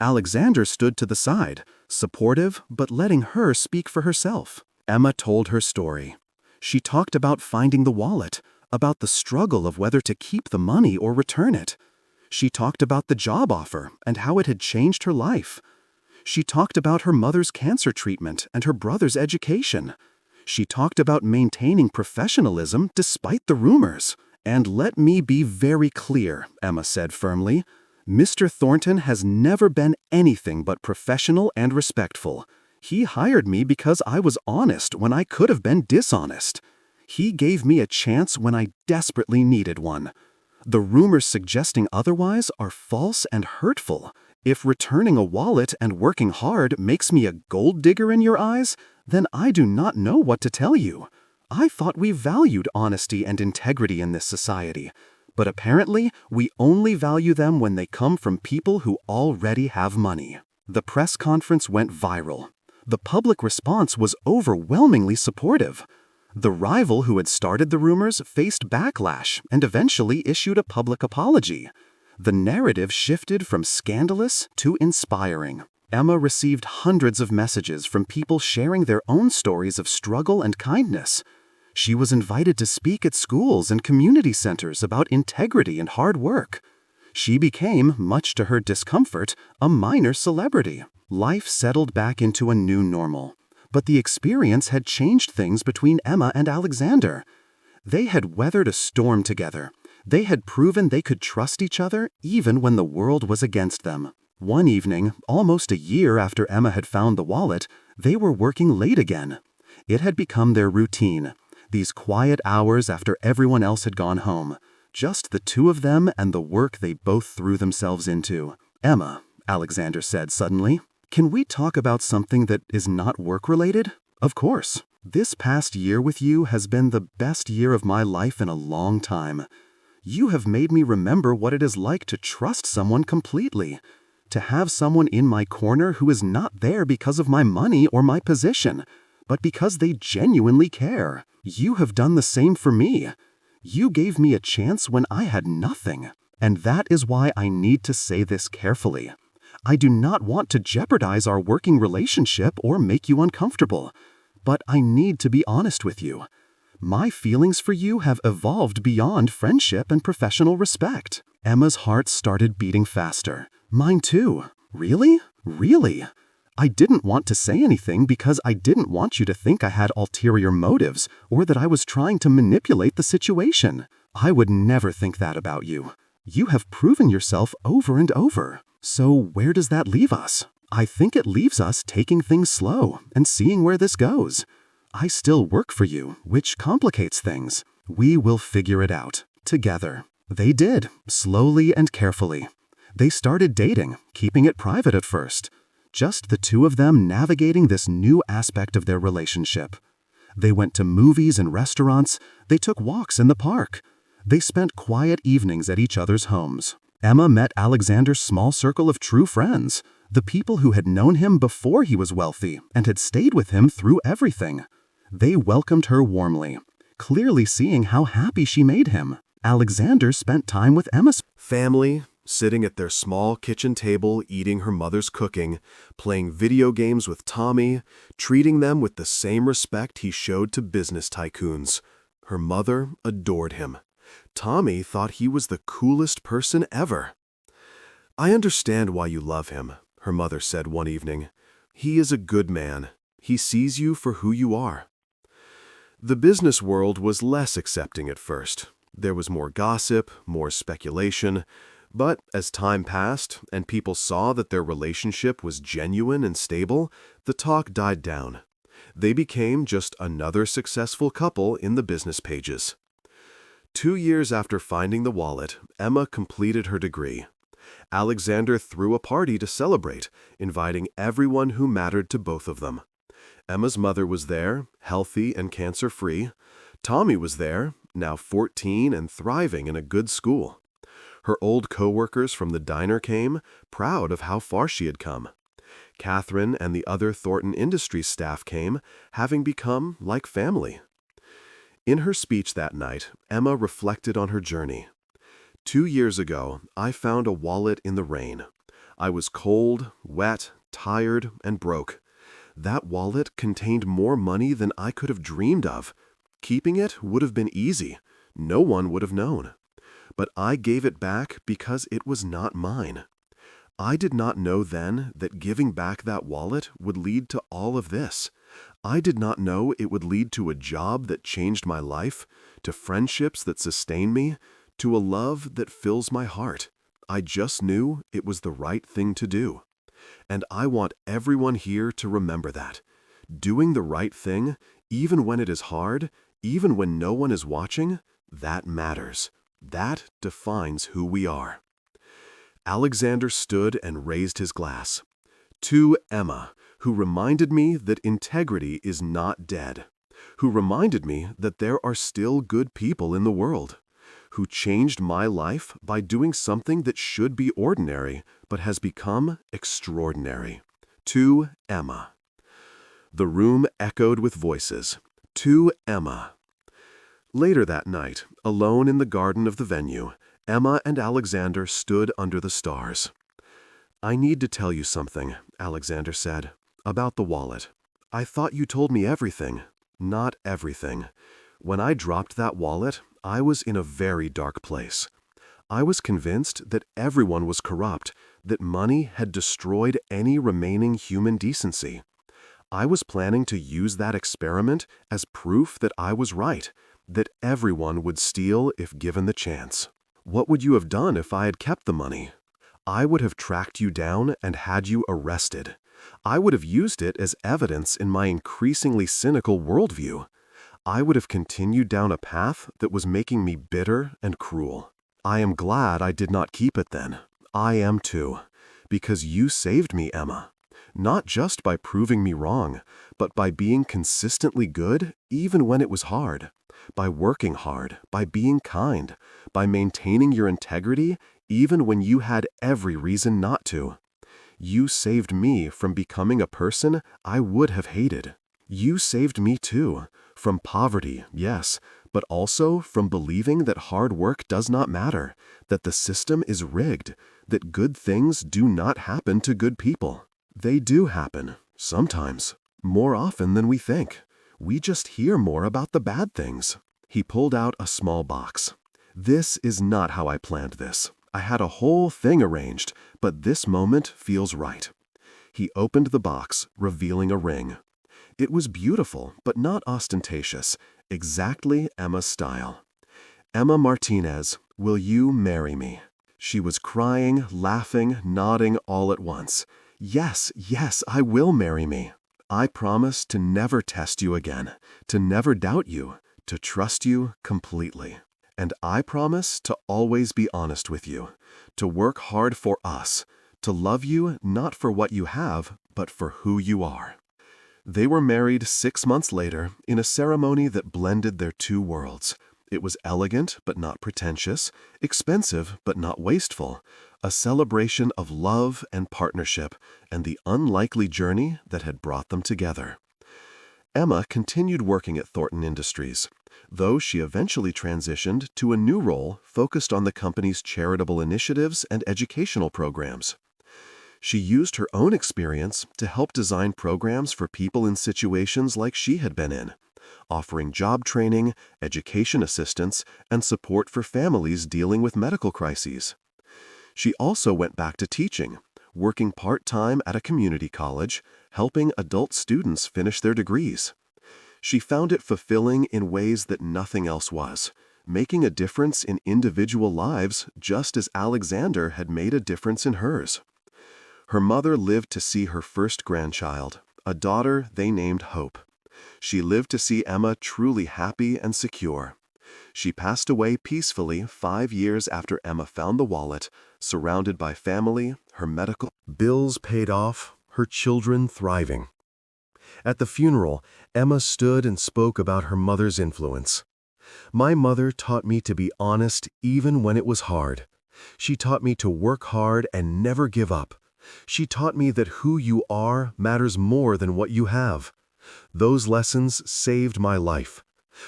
Alexander stood to the side, supportive but letting her speak for herself. Emma told her story. She talked about finding the wallet, about the struggle of whether to keep the money or return it. She talked about the job offer and how it had changed her life. She talked about her mother's cancer treatment and her brother's education. She talked about maintaining professionalism despite the rumors. "And let me be very clear," Emma said firmly. Mr. Thornton has never been anything but professional and respectful. He hired me because I was honest when I could have been dishonest. He gave me a chance when I desperately needed one. The rumors suggesting otherwise are false and hurtful. If returning a wallet and working hard makes me a gold digger in your eyes, then I do not know what to tell you. I thought we valued honesty and integrity in this society. But apparently, we only value them when they come from people who already have money. The press conference went viral. The public response was overwhelmingly supportive. The rival who had started the rumors faced backlash and eventually issued a public apology. The narrative shifted from scandalous to inspiring. Emma received hundreds of messages from people sharing their own stories of struggle and kindness. She was invited to speak at schools and community centers about integrity and hard work. She became, much to her discomfort, a minor celebrity. Life settled back into a new normal. But the experience had changed things between Emma and Alexander. They had weathered a storm together. They had proven they could trust each other even when the world was against them. One evening, almost a year after Emma had found the wallet, they were working late again. It had become their routine. These quiet hours after everyone else had gone home. Just the two of them and the work they both threw themselves into. "Emma," Alexander said suddenly, "can we talk about something that is not work-related?" "Of course. This past year with you has been the best year of my life in a long time. You have made me remember what it is like to trust someone completely. To have someone in my corner who is not there because of my money or my position, but because they genuinely care. You have done the same for me. You gave me a chance when I had nothing. And that is why I need to say this carefully. I do not want to jeopardize our working relationship or make you uncomfortable. But I need to be honest with you. My feelings for you have evolved beyond friendship and professional respect." Emma's heart started beating faster. "Mine too. Really? Really? I didn't want to say anything because I didn't want you to think I had ulterior motives or that I was trying to manipulate the situation. I would never think that about you. You have proven yourself over and over. So where does that leave us? I think it leaves us taking things slow and seeing where this goes. I still work for you, which complicates things. We will figure it out, together." They did, slowly and carefully. They started dating, keeping it private at first. Just the two of them navigating this new aspect of their relationship. They went to movies and restaurants. They took walks in the park. They spent quiet evenings at each other's homes. Emma met Alexander's small circle of true friends, the people who had known him before he was wealthy and had stayed with him through everything. They welcomed her warmly, clearly seeing how happy she made him. Alexander spent time with Emma's
family, sitting at their small kitchen table eating her mother's cooking, playing video games with Tommy, treating them with the same respect he showed to business tycoons. Her mother adored him. Tommy thought he was the coolest person ever. "I understand why you love him," her mother said one evening. "He is a good man. He sees you for who you are." The business world was less accepting at first. There was more gossip, more speculation. But as time passed and people saw that their relationship was genuine and stable, the talk died down. They became just another successful couple in the business pages. 2 years after finding the wallet, Emma completed her degree. Alexander threw a party to celebrate, inviting everyone who mattered to both of them. Emma's mother was there, healthy and cancer-free. Tommy was there, now 14 and thriving in a good school. Her old co-workers from the diner came, proud of how far she had come. Catherine and the other Thornton Industries staff came, having become like family. In her speech that night, Emma reflected on her journey. 2 years ago, I found a wallet in the rain. I was cold, wet, tired, and broke. That wallet contained more money than I could have dreamed of. Keeping it would have been easy. No one would have known. But I gave it back because it was not mine. I did not know then that giving back that wallet would lead to all of this. I did not know it would lead to a job that changed my life, to friendships that sustain me, to a love that fills my heart. I just knew it was the right thing to do. And I want everyone here to remember that. Doing the right thing, even when it is hard, even when no one is watching, that matters. That defines who we are. Alexander stood and raised his glass. To Emma, who reminded me that integrity is not dead, who reminded me that there are still good people in the world, who changed my life by doing something that should be ordinary but has become extraordinary. To Emma. The room echoed with voices. To Emma. Later that night, alone in the garden of the venue, Emma and Alexander stood under the stars. "I need to tell you something," Alexander said, "about the wallet. I thought you told me everything." "Not everything. When I dropped that wallet, I was in a very dark place. I was convinced that everyone was corrupt, that money had destroyed any remaining human decency. I was planning to use that experiment as proof that I was right, that everyone would steal if given the chance. What would you have done if I had kept the money? I would have tracked you down and had you arrested. I would have used it as evidence in my increasingly cynical worldview. I would have continued down a path that was making me bitter and cruel. I am glad I did not keep it then. I am too. Because you saved me, Emma. Not just by proving me wrong, but by being consistently good even when it was hard. By working hard, by being kind, by maintaining your integrity even when you had every reason not to. You saved me from becoming a person I would have hated. You saved me too, from poverty, yes, but also from believing that hard work does not matter, that the system is rigged, that good things do not happen to good people. They do happen, sometimes, more often than we think. We just hear more about the bad things." He pulled out a small box. "This is not how I planned this. I had a whole thing arranged, but this moment feels right." He opened the box, revealing a ring. It was beautiful, but not ostentatious, exactly Emma's style. "Emma Martinez, will you marry me?" She was crying, laughing, nodding all at once. "Yes, yes, I will marry me. I promise to never test you again, to never doubt you, to trust you completely. And I promise to always be honest with you, to work hard for us, to love you not for what you have, but for who you are." They were married 6 months later in a ceremony that blended their two worlds. It was elegant but not pretentious, expensive but not wasteful, a celebration of love and partnership and the unlikely journey that had brought them together. Emma continued working at Thornton Industries, though she eventually transitioned to a new role focused on the company's charitable initiatives and educational programs. She used her own experience to help design programs for people in situations like she had been in, offering job training, education assistance, and support for families dealing with medical crises. She also went back to teaching, working part-time at a community college, helping adult students finish their degrees. She found it fulfilling in ways that nothing else was, making a difference in individual lives just as Alexander had made a difference in hers. Her mother lived to see her first grandchild, a daughter they named Hope. She lived to see Emma truly happy and secure. She passed away peacefully 5 years after Emma found the wallet, surrounded by family, her medical bills paid off, her children thriving. At the funeral, Emma stood and spoke about her mother's influence. "My mother taught me to be honest even when it was hard. She taught me to work hard and never give up. She taught me that who you are matters more than what you have. Those lessons saved my life.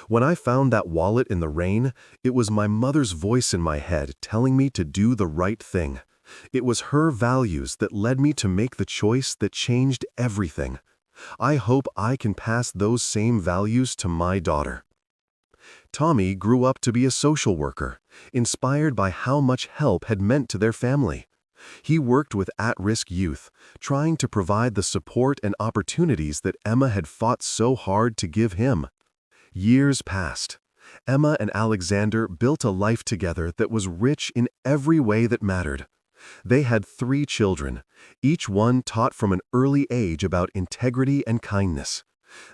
When I found that wallet in the rain, it was my mother's voice in my head telling me to do the right thing. It was her values that led me to make the choice that changed everything. I hope I can pass those same values to my daughter." Tommy grew up to be a social worker, inspired by how much help had meant to their family. He worked with at-risk youth, trying to provide the support and opportunities that Emma had fought so hard to give him. Years passed. Emma and Alexander built a life together that was rich in every way that mattered. They had 3 children, each one taught from an early age about integrity and kindness.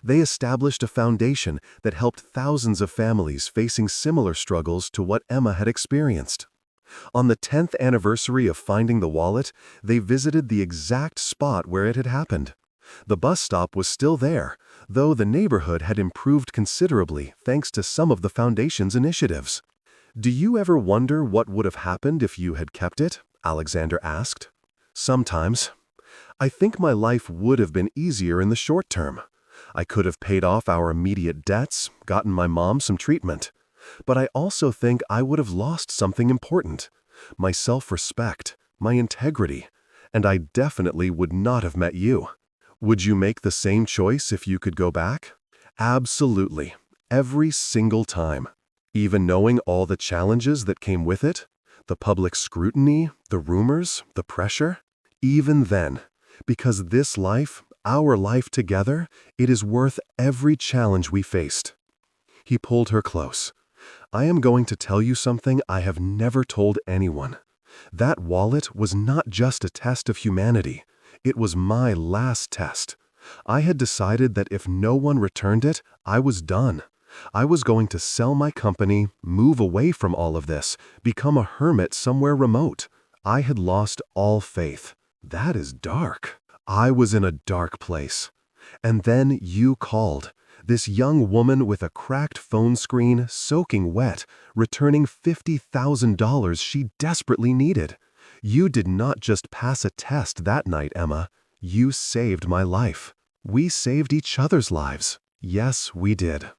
They established a foundation that helped thousands of families facing similar struggles to what Emma had experienced. On the 10th anniversary of finding the wallet, they visited the exact spot where it had happened. The bus stop was still there, though the neighborhood had improved considerably thanks to some of the foundation's initiatives. "Do you ever wonder what would have happened if you had kept it?" Alexander asked. "Sometimes. I think my life would have been easier in the short term. I could have paid off our immediate debts, gotten my mom some treatment. But I also think I would have lost something important: my self-respect, my integrity, and I definitely would not have met you." "Would you make the same choice if you could go back?" "Absolutely. Every single time. Even knowing all the challenges that came with it, the public scrutiny, the rumors, the pressure. Even then, because this life, our life together, it is worth every challenge we faced." He pulled her close. "I am going to tell you something I have never told anyone. That wallet was not just a test of humanity. It was my last test. I had decided that if no one returned it, I was done. I was going to sell my company, move away from all of this, become a hermit somewhere remote. I had lost all faith." "That is dark." "I was in a dark place. And then you called. This young woman with a cracked phone screen, soaking wet, returning $50,000 she desperately needed. You did not just pass a test that night, Emma. You saved my life. We saved each other's lives. Yes, we did."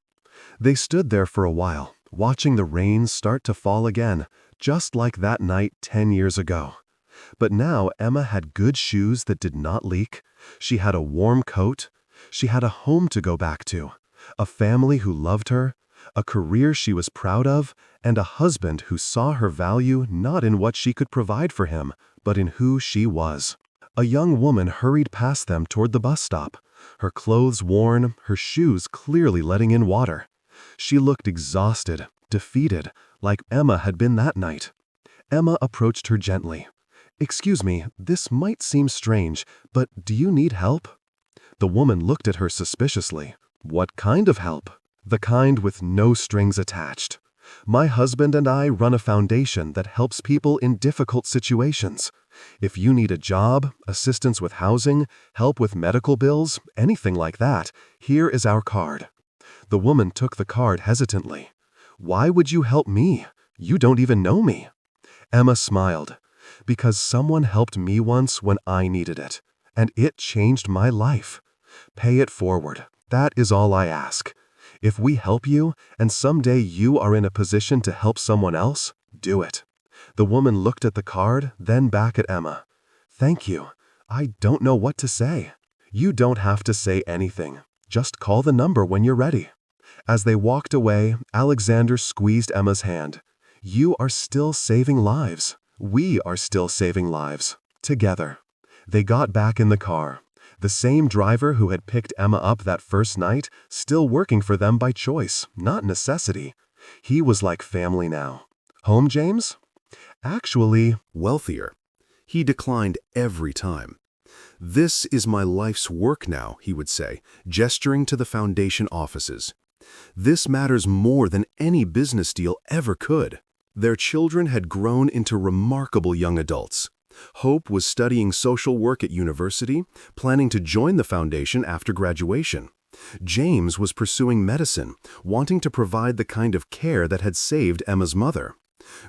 They stood there for a while, watching the rain start to fall again, just like that night 10 years ago. But now Emma had good shoes that did not leak. She had a warm coat. She had a home to go back to, a family who loved her, a career she was proud of, and a husband who saw her value not in what she could provide for him, but in who she was. A young woman hurried past them toward the bus stop, her clothes worn, her shoes clearly letting in water. She looked exhausted, defeated, like Emma had been that night. Emma approached her gently. "Excuse me, this might seem strange, but do you need help?" The woman looked at her suspiciously. "What kind of help?" "The kind with no strings attached. My husband and I run a foundation that helps people in difficult situations. If you need a job, assistance with housing, help with medical bills, anything like that, here is our card." The woman took the card hesitantly. "Why would you help me? You don't even know me." Emma smiled. "Because someone helped me once when I needed it, and it changed my life. Pay it forward. That is all I ask. If we help you, and someday you are in a position to help someone else, do it." The woman looked at the card, then back at Emma. "Thank you. I don't know what to say." "You don't have to say anything. Just call the number when you're ready." As they walked away, Alexander squeezed Emma's hand. "You are still saving lives. We are still saving lives. Together." They got back in the car. The same driver who had picked Emma up that first night, still working for them by choice, not necessity. He was like family now. "Home, James?" "Actually,
Wealthier. He declined every time. "This is my life's work now," he would say, gesturing to the foundation offices. "This matters more than any business deal ever could." Their children had grown into remarkable young adults. Hope was studying social work at university, planning to join the foundation after graduation. James was pursuing medicine, wanting to provide the kind of care that had saved Emma's mother.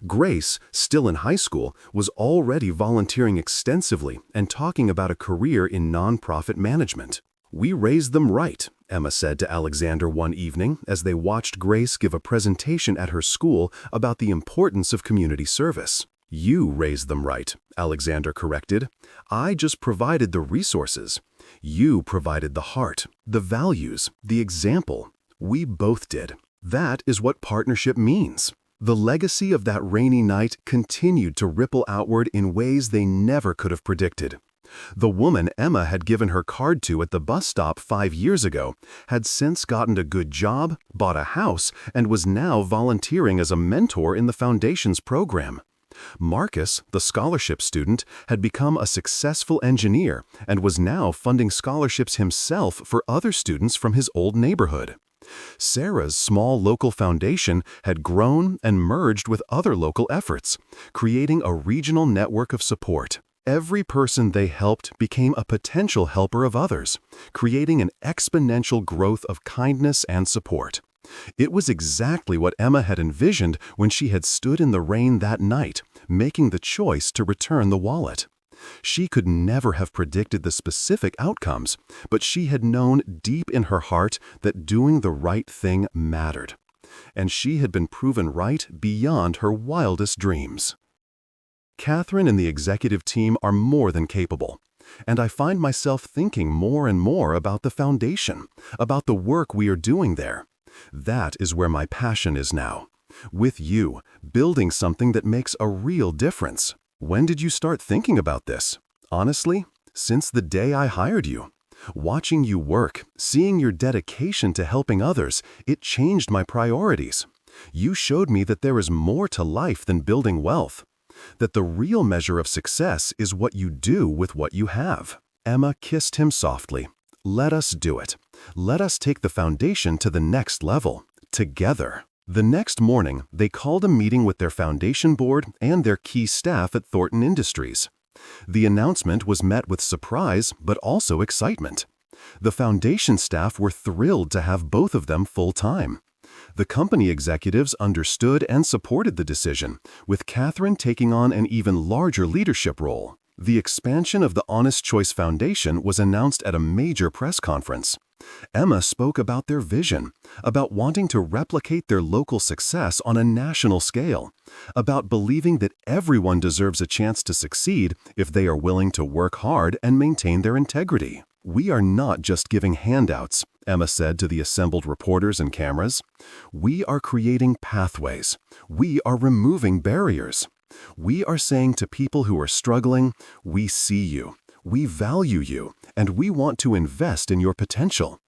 Grace, still in high school, was already volunteering extensively and talking about a career in nonprofit management. "We raised them right," Emma said to Alexander one evening as they watched Grace give a presentation at her school about the importance of community service. "You raised them right," Alexander corrected. "I just provided the resources. You provided the heart, the values, the example. We both did. That is what partnership means." The legacy of that rainy night continued to ripple outward in ways they never could have predicted. The woman Emma had given her card to at the bus stop 5 years ago had since gotten a good job, bought a house, and was now volunteering as a mentor in the Foundation's program. Marcus, the scholarship student, had become a successful engineer and was now funding scholarships himself for other students from his old neighborhood. Sarah's small local foundation had grown and merged with other local efforts, creating a regional network of support. Every person they helped became a potential helper of others, creating an exponential growth of kindness and support. It was exactly what Emma had envisioned when she had stood in the rain that night, making the choice to return the wallet. She could never have predicted the specific outcomes, but she had known deep in her heart that doing the right thing mattered. And she had been proven right beyond her wildest dreams. Catherine and the executive team are more than capable, and I find myself thinking more and more about the foundation, about the work we are doing there. That is where my passion is now. With you, building something that makes a real difference. When did you start thinking about this? Honestly, since the day I hired you. Watching you work, seeing your dedication to helping others, it changed my priorities. You showed me that there is more to life than building wealth. That the real measure of success is what you do with what you have. Emma kissed him softly. Let us do it. Let us take the foundation to the next level, together. The next morning, they called a meeting with their foundation board and their key staff at Thornton Industries. The announcement was met with surprise, but also excitement. The foundation staff were thrilled to have both of them full-time. The company executives understood and supported the decision, with Catherine taking on an even larger leadership role. The expansion of the Honest Choice Foundation was announced at a major press conference. Emma spoke about their vision, about wanting to replicate their local success on a national scale, about believing that everyone deserves a chance to succeed if they are willing to work hard and maintain their integrity. We are not just giving handouts, Emma said to the assembled reporters and cameras. We are creating pathways. We are removing barriers. We are saying to people who are struggling, we see you, we value you, and we want to invest in your potential.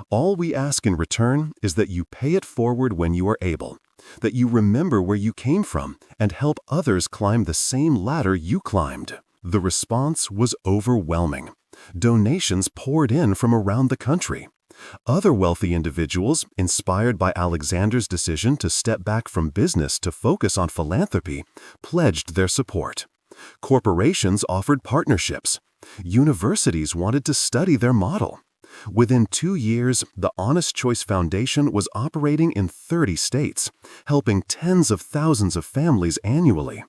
All we ask in return is that you pay it forward when you are able, that you remember where you came from and help others climb the same ladder you climbed. The response was overwhelming. Donations poured in from around the country. Other wealthy individuals, inspired by Alexander's decision to step back from business to focus on philanthropy, pledged their support. Corporations offered partnerships. Universities wanted to study their model. Within 2 years, the Honest Choice Foundation was operating in 30 states, helping tens of thousands of families annually.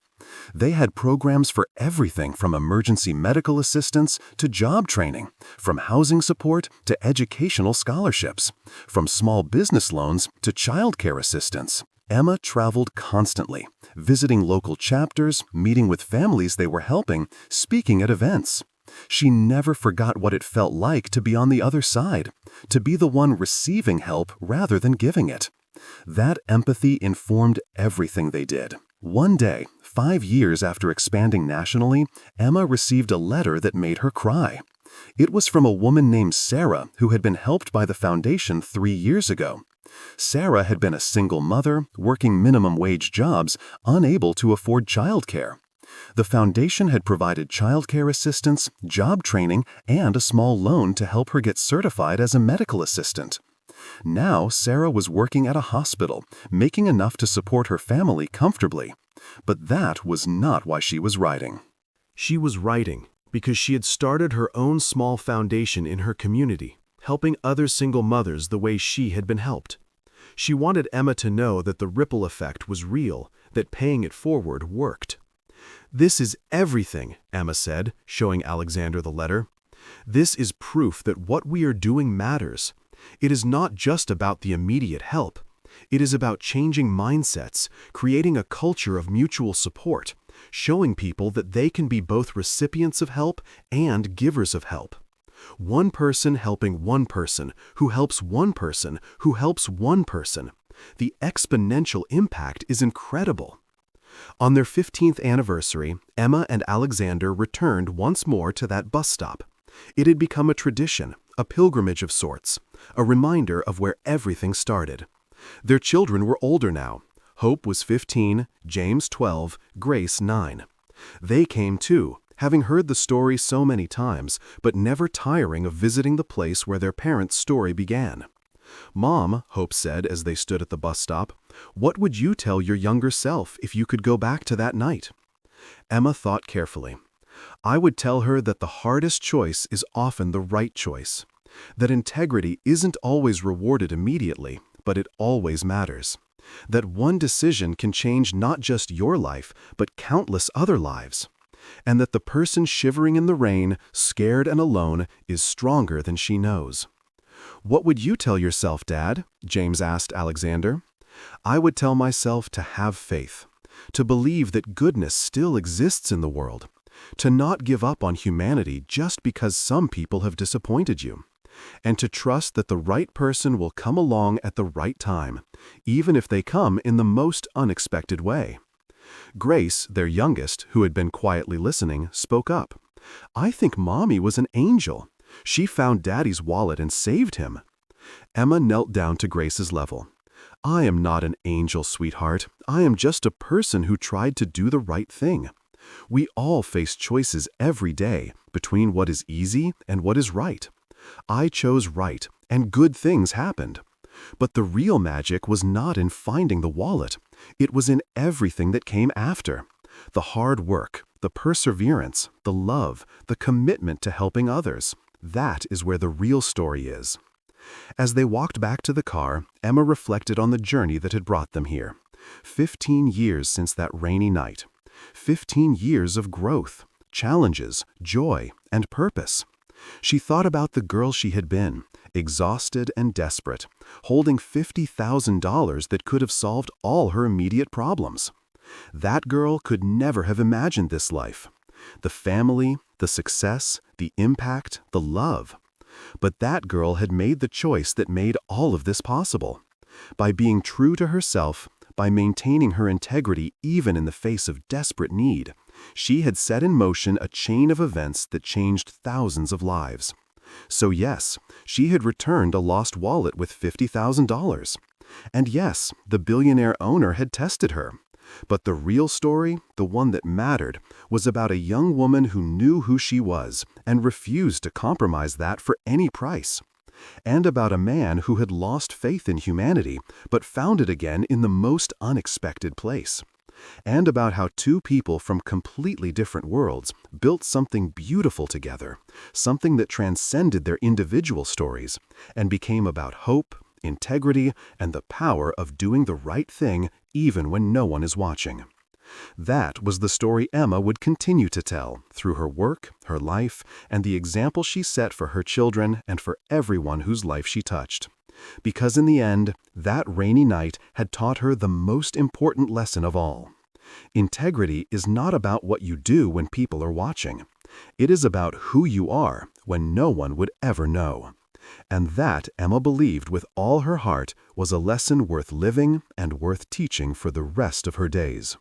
They had programs for everything from emergency medical assistance to job training, from housing support to educational scholarships, from small business loans to childcare assistance. Emma traveled constantly, visiting local chapters, meeting with families they were helping, speaking at events. She never forgot what it felt like to be on the other side, to be the one receiving help rather than giving it. That empathy informed everything they did. One day, 5 years after expanding nationally, Emma received a letter that made her cry. It was from a woman named Sarah who had been helped by the foundation 3 years ago. Sarah had been a single mother, working minimum wage jobs, unable to afford childcare. The foundation had provided childcare assistance, job training, and a small loan to help her get certified as a medical assistant. Now Sarah was working at a hospital, making enough to support her family comfortably. But that was not why she was writing.
She was writing because she had started her own small foundation in her community, helping other single mothers the way she had been helped. She wanted Emma to know that the ripple effect was real, that paying it forward worked. "This is everything," Emma said, showing Alexander the letter. "This is proof that what we are doing matters. It is not just about the immediate help. It is about changing mindsets, creating a culture of mutual support, showing people that they can be both recipients of help and givers of help. One person helping one person, who helps one person, who helps one person. The exponential impact is incredible."
On their 15th anniversary, Emma and Alexander returned once more to that bus stop. It had become a tradition, a pilgrimage of sorts, a reminder of where everything started. Their children were older now. Hope was 15, James 12, Grace 9. They came too, having heard the story so many times, but never tiring of visiting the place where their parents' story began. "Mom," Hope said as they stood at the bus stop, "what would you tell your younger self if you could go back to that night?" Emma thought carefully. "I would tell her that the hardest choice is often the right choice. That integrity isn't always rewarded immediately, but it always matters. That one decision can change not just your life, but countless other lives. And that the person shivering in the rain, scared and alone, is stronger than she knows." "What would you tell yourself, Dad?" James asked Alexander. "I would tell myself to have faith, to believe that goodness still exists in the world, to not give up on humanity just because some people have disappointed you, and to trust that the right person will come along at the right time, even if they come in the most unexpected way." Grace, their youngest, who had been quietly listening, spoke up. "I think Mommy was an angel. She found Daddy's wallet and saved him." Emma knelt down to Grace's level. "I am not an angel, sweetheart. I am just a person who tried to do the right thing. We all face choices every day between what is easy and what is right. I chose right, and good things happened. But the real magic was not in finding the wallet. It was in everything that came after. The hard work, the perseverance, the love, the commitment to helping others. That is where the real story is." As they walked back to the car, Emma reflected on the journey that had brought them here. 15 years since that rainy night. 15 years of growth, challenges, joy, and purpose. She thought about the girl she had been, exhausted and desperate, holding $50,000 that could have solved all her immediate problems. That girl could never have imagined this life. The family, the success, the impact, the love. But that girl had made the choice that made all of this possible. By being true to herself, by maintaining her integrity even in the face of desperate need, she had set in motion a chain of events that changed thousands of lives. So yes, she had returned a lost wallet with $50,000. And yes, the billionaire owner had tested her. But the real story, the one that mattered, was about a young woman who knew who she was and refused to compromise that for any price. And about a man who had lost faith in humanity, but found it again in the most unexpected place. And about how two people from completely different worlds built something beautiful together, something that transcended their individual stories, and became about hope, integrity, and the power of doing the right thing even when no one is watching. That was the story Emma would continue to tell through her work, her life, and the example she set for her children and for everyone whose life she touched. Because in the end, that rainy night had taught her the most important lesson of all. Integrity is not about what you do when people are watching. It is about who you are when no one would ever know. And that, Emma believed with all her heart, was a lesson worth living and worth teaching for the rest of her days.